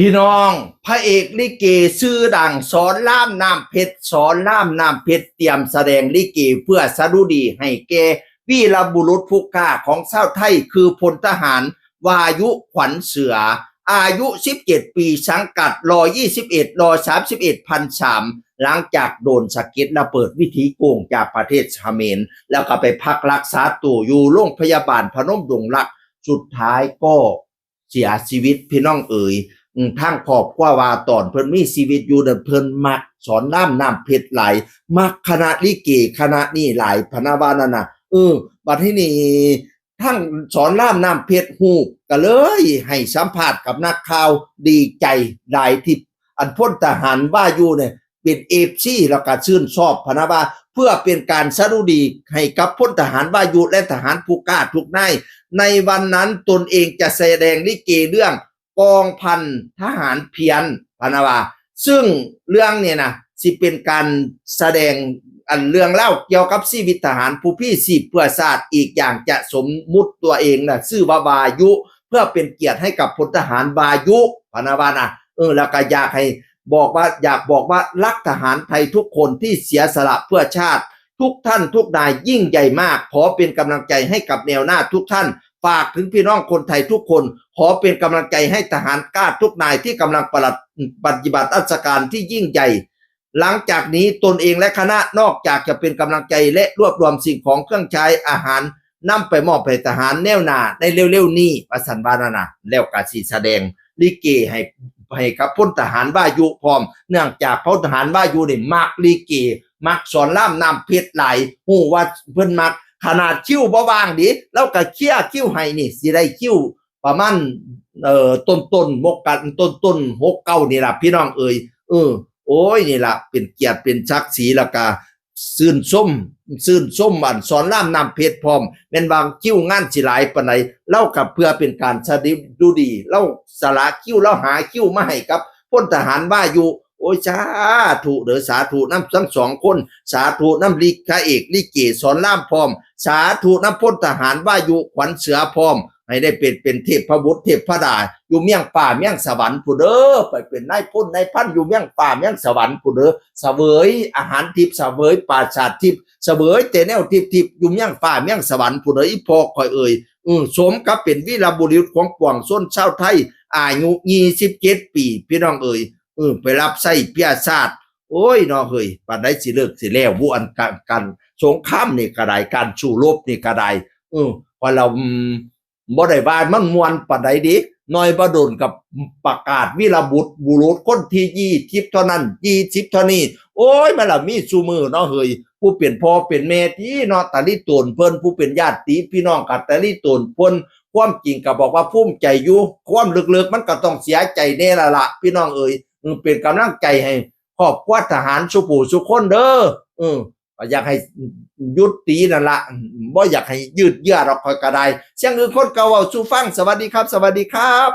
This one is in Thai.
พี่น้องพระเอกลิเกชื่อดังสอนรามน้ำเพชรสอนรามน้ำเพชรเตรียมแสดงลิเกเพื่อสดุดีให้แก่วีรบุรุษผู้กล้าของชาวไทยคือพลทหารวายุขวัญเสืออายุ17ปีสังกัดร21ร31พันสามหลังจากโดนสะเก็ดระเบิดวิถีโกงจากประเทศเขมรแล้วก็ไปพักรักษาตัวอยู่โรงพยาบาลพนมดงรักสุดท้ายก็เสียชีวิตพี่น้องเอ๋ยทางครอบครัวว่าตอนเพิ่นมีชีวิตอยู่เพิ่นมักสอนรามน้ำเพชรหลายมักคณะลิเกคณะนี้หลายพนะว่านั่นน่ะบัดทีนี้ทั้งสอนรามน้ำเพชรฮู้ก็เลยให้สัมภาษณ์กับนักข่าวดีใจหลายที่อันพลทหารว่าอยู่เนี่ยเป็น FC แล้วก็ชื่นชอบพนะว่าเพื่อเป็นการสดุดีให้กับพลทหารว่าอยู่และทหารผู้กล้าทุกนายในวันนั้นตนเองจะแสดงลิเกเรื่องกองพันทหารเพียรพนาวาซึ่งเรื่องเนี่ยนะสิเป็นการแสดงอันเรื่องเล่าเกี่ยวกับชีวิตทหารผู้พี่สิเพื่อชาติอีกอย่างจะสมมุติตัวเองนะชื่อว่าวายุเพื่อเป็นเกียรติให้กับพลทหารวายุพนาวานะแล้วก็อยากให้บอกว่ารักทหารไทยทุกคนที่เสียสละเพื่อชาติทุกท่านทุกนายยิ่งใหญ่มากขอเป็นกำลังใจให้กับแนวหน้าทุกท่านฝากถึงพี่น้องคนไทยทุกคนขอเป็นกำลังใจให้ทหารกล้าทุกนายที่กำลังปฏิบัติราชการที่ยิ่งใหญ่หลังจากนี้ตนเองและคณะนอกจากจะเป็นกำลังใจและรวบรวมสิ่งของเครื่องใช้อาหารนำไปมอบให้ทหารแนวหน้าในเร็วๆนี้ประสันบานานะแล้วก็สิแสดงลิเกให้กับพลทหารว่ายุพร้อมเนื่องจากพลทหารว่ายุนี่มักลิเกมักสอนรามน้ำเพชรหลายฮู้ว่าเพิ่นมักขนาดคิ้วบ่ว่างดิแล้วก็เคี่ยคิ้วให้นี่สิได้คิ้วประมาณต้นมกกันต้น69นี่ล่ะพี่น้องเอ๋ยโอ้ยนี่ล่ะเป็นเกียรติเป็นศักดิ์ศรีแล้วก็ชื่นชมอันสอนรามน้ำเพชรพร้อมแม่นบางคิ้วงานสิหลายปานใดเล่ากับเพื่อเป็นการสดิดูดีเล่าสละคิ้วแล้วหาคิ้วมาให้กับพลทหารว่าอยู่โอ้ยสาธุเด้อสาธุนำทั้งสองคนสาธุนำลิกเอกลิเกสอนรามพร้อมสาธุนำพลทหารว่าอยู่ขวัญเสือพร้อมให้ได้เป็นเทพบุตรเทพดาอยู่เมียงป่าเมียงสวรรค์ผู้เด้อไปเป็นนายพลนายพันอยู่เมียงป่าเมียงสวรรค์ผู้เด้อเสวยอาหารทิพย์เสวยปราชาทิพย์เสวยแต่แนวทิพย์อยู่เมียงป่าเมียงสวรรค์ผู้เด้ออีพอคอยเอ่ยสมกับเป็นวีรบุรุษของปวงชนชาวไทยอายุ27ปีพี่น้องเอ่ยไปรับใช้เพียชาติโอ้ยเนาะเฮ้ยปานใดสิเลิกสิแล้วบ่อันกันสงครามนี่ก็ได้การสู้รบนี่ก็ได้ว่าเราบ่ได้ว่ามันม่วนปานใดดิน้อยบ่โดนกับประกาศวีรบุรุษคนที่20เท่านั้น20เท่านี้โอ้ยมันล่ะมีซุมื้อเนาะเฮ้ยผู้เป็นพ่อเป็นแม่ที่เนาะตาลิโตนเพิ่นผู้เป็นญาติพี่น้องกับตาลิโตนเพิ่นความจริงก็บอกว่าภูมิใจอยู่ความลึกๆมันก็ต้องเสียใจแน่ล่ะพี่น้องเอ๋ยเป็นกำลังใจให้ครอบครัวทหารสุผู้สุคนเด้ออยากให้ยุตินั่นละบ่อยากให้ยืดเยื้อหรอกค่อยก็ได้เสียงอื่นคนเก่าเว้าสู่ฟังสวัสดีครับ